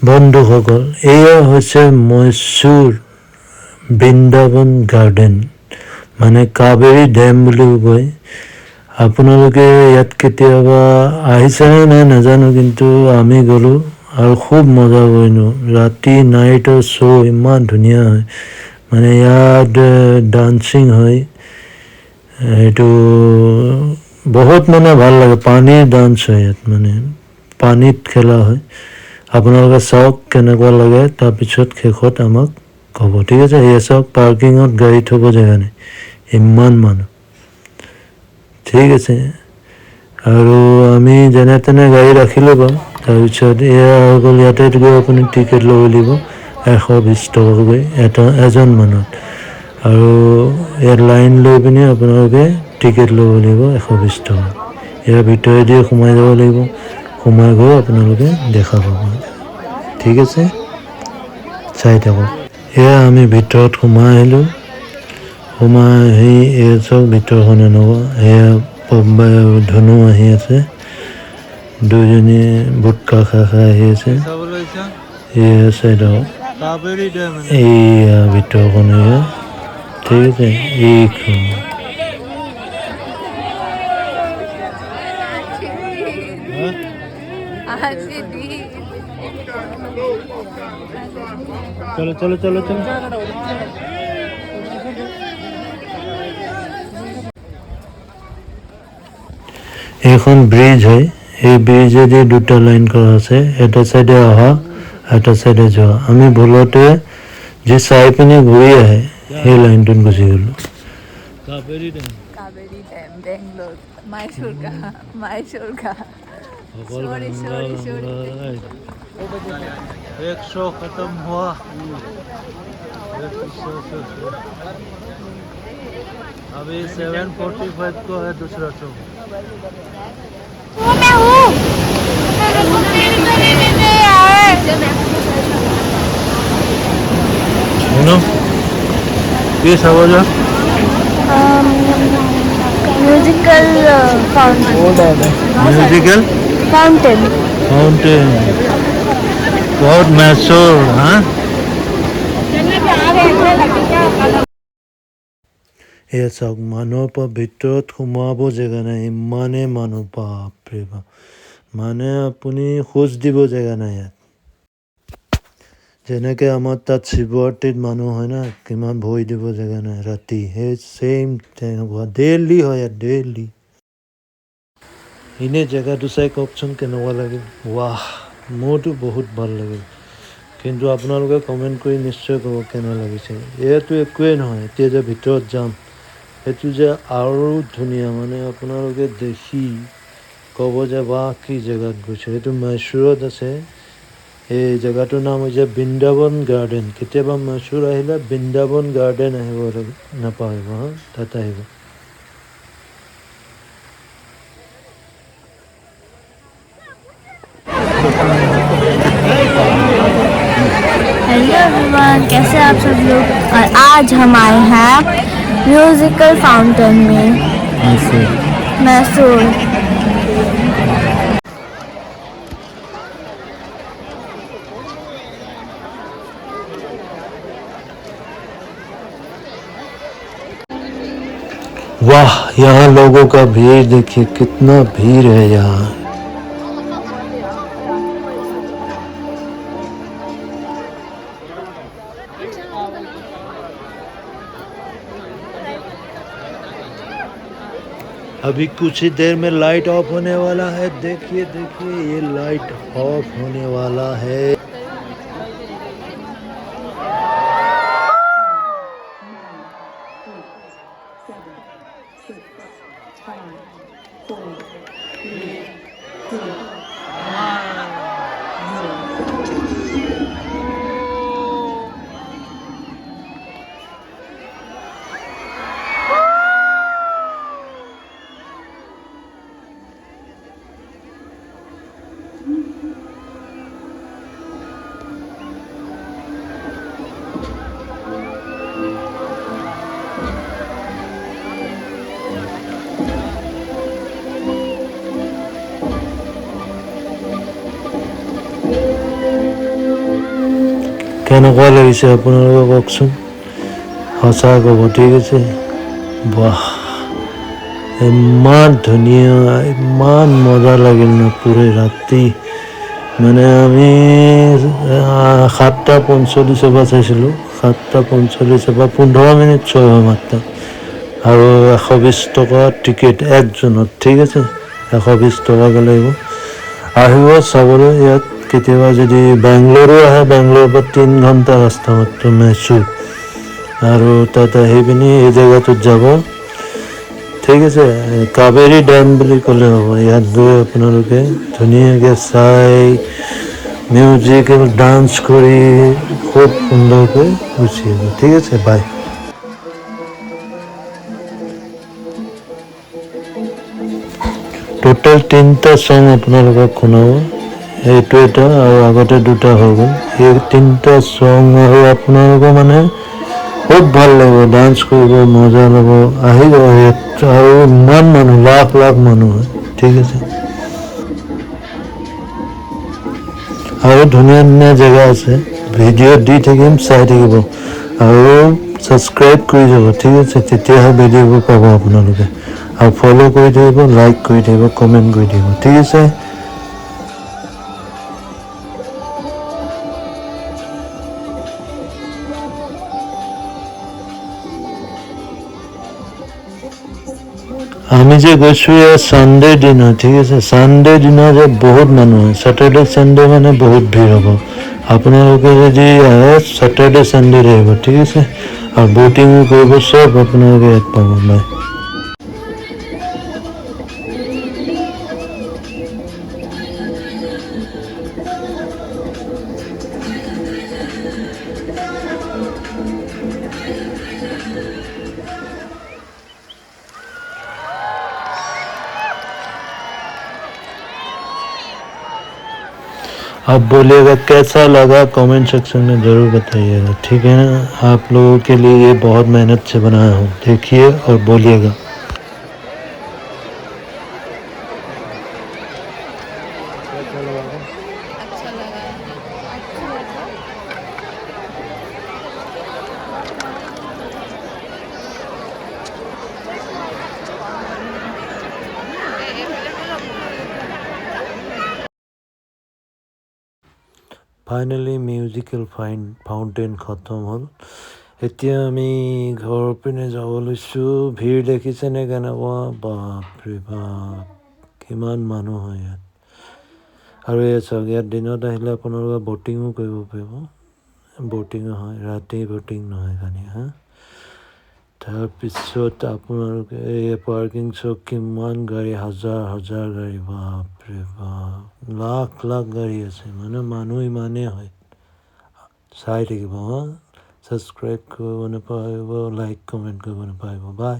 বন্ধুসকল, এয়া হৈছে মহীশূৰ বৃন্দাবন গাৰ্ডেন, মানে কাবেৰী ডেম বুলিও কয়। আপোনালোকে ইয়াত কেতিয়াবা আহিছেনে নাই নাজানো, কিন্তু আমি গ'লোঁ আৰু খুব মজা কৰিলোঁ। ৰাতি নাইটৰ শ্ব' ইমান ধুনীয়া হয়, মানে ইয়াত ডান্সিং হয়, এইটো বহুত মানে ভাল লাগে। পানীৰ ডান্স হয় ইয়াত, মানে পানীত খেলা হয়। আপোনালোকে চাওক কেনেকুৱা লাগে, তাৰপিছত শেষত আমাক ক'ব, ঠিক আছে? এয়া চাওক, পাৰ্কিঙত গাড়ী থ'ব জেগা নাই, ইমান মানুহ, ঠিক আছে। আৰু আমি যেনে তেনে গাড়ী ৰাখিলোঁ বাৰু। তাৰপিছত এয়া হৈ গ'ল, ইয়াতে গৈ আপুনি টিকেট ল'ব লাগিব 120 টকাকৈ এজন মানুহত। আৰু ইয়াত লাইন লৈ পিনি আপোনালোকে টিকেট ল'ব লাগিব 120 টকা। ইয়াৰ ভিতৰেদি সোমাই যাব লাগিব, সোমাই গৈ আপোনালোকে দেখা পাব, ঠিক আছে? চাই থাকক। এয়া আমি ভিতৰত সোমাই আহিলোঁ। সোমাই আহি এয়া চাওক ভিতৰখন এনেকুৱা। এয়া ধুনু আহি আছে, দুজনী বুটকা খাই আহি আছে। এয়া চাই থাকক, এইয়া ভিতৰখন, এয়া ঠিক আছে। এইখন চলো চলো চলো চলো। এইখন ব্ৰিজ হয়, এই ব্ৰিজেদি দুটা লাইন কৰা আছে, এটা চাইডে অহা, এটা চাইডে যোৱা। আমি ভুলতে যে চাই পিনি ঘূৰি আহে সেই লাইনটোত গুচি গ'লোঁ। कावेरी डैम बेंगलोर मैसूर का सॉरी एक शो खत्म हुआ। अभी 7:45 को है दूसरा शो। ये सब हो जाए musical fountain. Musical fountain fountain बहुत मशहूर। हाँ, এয়া চাওক, মানুহৰ পৰা ভিতৰত সোমাব জেগা নাই, ইমানেই মানুহ, বাপৰে বাপ। মানে আপুনি খোজ দিব জেগা নাই ইয়াত। যেনেকৈ আমাৰ তাত শিৱৰাত্ৰিত মানুহ হয় না, কিমান ভৰি দিব জেগা নাই ৰাতি, সেই ছেইম তেনেকুৱা ডেইলি হয় ইয়াত, ডেইলি। এনেই জেগাটো চাই কওকচোন কেনেকুৱা লাগিল? ৱাহ, মোৰতো বহুত ভাল লাগিল, কিন্তু আপোনালোকে কমেণ্ট কৰি নিশ্চয় ক'ব কেনে লাগিছে। এয়াতো একোৱেই নহয়, এতিয়া যে ভিতৰত যাম, সেইটো যে আৰু ধুনীয়া, মানে আপোনালোকে দেখি ক'ব যে বাহ, কি জেগাত গৈছে। এইটো মহীশূৰত আছে। এই জেগাটোৰ নাম হৈছে বৃন্দাবন গাৰ্ডেন। কেতিয়াবা মহীশূৰ আহিলে বৃন্দাবন গাৰ্ডেন আহিব নাপাহৰিব, হা, তাত আহিব। हेलो एवरीवन, कैसे आप सब लोग। और आज हम आए हैं म्यूजिकल फाउंटेन में मैसूर। वाह, यहाँ लोगों का भीड़ देखिए, कितना भीड़ है यहाँ। अभी कुछ ही देर में लाइट ऑफ होने वाला है। देखिए देखिए, ये लाइट ऑफ होने वाला है। কেনেকুৱা লাগিছে আপোনালোকে কওকচোন, সঁচা ক'ব, ঠিক আছে। বাহ, ইমান ধুনীয়া, ইমান মজা লাগিল না পুৰে ৰাতি। মানে আমি 7:45 পৰা চাইছিলোঁ, 7:45 পৰা 15 মিনিট শ্ব' হয় মাত্ৰ। আৰু 120 টকা টিকেট একজনত, ঠিক আছে। 120 টকাকৈ লাগিব, আহিব চাবলৈ ইয়াত। কেতিয়াবা যদি বেংগলোৰো আহে, বেংগলোৰৰ পৰা 3 ঘণ্টা ৰাস্তা মাত্ৰ মহীশূৰ, আৰু তাত আহি পিনি এই জেগাটোত যাব, ঠিক আছে। কাবেৰী ডেম বুলি ক'লে হ'ব। ইয়াত গৈ আপোনালোকে ধুনীয়াকৈ চাই, মিউজিকেল ডান্স কৰি খুব সুন্দৰকৈ গুচি আহিব, ঠিক আছে। বাই। টোটেল 3টা ছং আপোনালোকক শুনাব, এইটো এটা আৰু আগতে 2টা হৈ গ'ল। এই 3টা ছং আৰু আপোনালোকৰ মানে খুব ভাল লাগিব, ডান্স কৰিব, মজা ল'ব। আহিব ইয়াত, আৰু ইমান মানুহ, লাখ লাখ মানুহ হয়, ঠিক আছে। আৰু ধুনীয়া ধুনীয়া জেগা আছে, ভিডিঅ' দি থাকিম, চাই থাকিব, আৰু ছাবস্ক্ৰাইব কৰি যাব, ঠিক আছে। তেতিয়াহে ভিডিঅ'বোৰ পাব আপোনালোকে। আৰু ফ'ল' কৰি থাকিব, লাইক কৰি থাকিব, কমেণ্ট কৰি থাকিব, ঠিক আছে। আমি যে গৈছোঁ এয়া ছানডে দিনা, ঠিক আছে। ছানডে দিনা যে বহুত মানুহ হয়, ছেটাৰডে ছানডে মানে বহুত ভিৰ হ'ব। আপোনালোকে যদি আহে ছেটাৰডে ছানডে আহিব, ঠিক আছে। আৰু ব'টিঙো কৰিব, চব আপোনালোকে ইয়াত পাব। বাই। अब बोलिएगा कैसा लगा, कमेंट सेक्शन में ज़रूर बताइएगा, ठीक है ना। आप लोगों के लिए ये बहुत मेहनत से बनाया हूँ, देखिए और बोलिएगा। अच्छा लगा। ফাইনেলি মিউজিকেল ফাউণ্টেইন খতম হ'ল। এতিয়া আমি ঘৰৰ পিনে যাব লৈছোঁ। ভিৰ দেখিছেনে কেনেকুৱা, বাপৰে বাপ, কিমান মানুহ হয় ইয়াত। আৰু এই চাওক, ইয়াত দিনত আহিলে আপোনালোকে ব'টিঙো কৰিব পাৰিব, ব'টিঙো হয়, ৰাতি ব'টিং নহয় খালি, হা। তাৰপিছত আপোনালোকে এই পাৰ্কিং চক, কিমান গাড়ী, হাজাৰ হাজাৰ গাড়ী, বাপৰে বাপ, লাখ লাখ গাড়ী আছে, মানে মানুহ ইমানেই হয়। চাই থাকিব, হা। ছাবস্ক্ৰাইব কৰিব নাপাহৰিব, লাইক কমেণ্ট কৰিব নাপাহৰিব। বাই।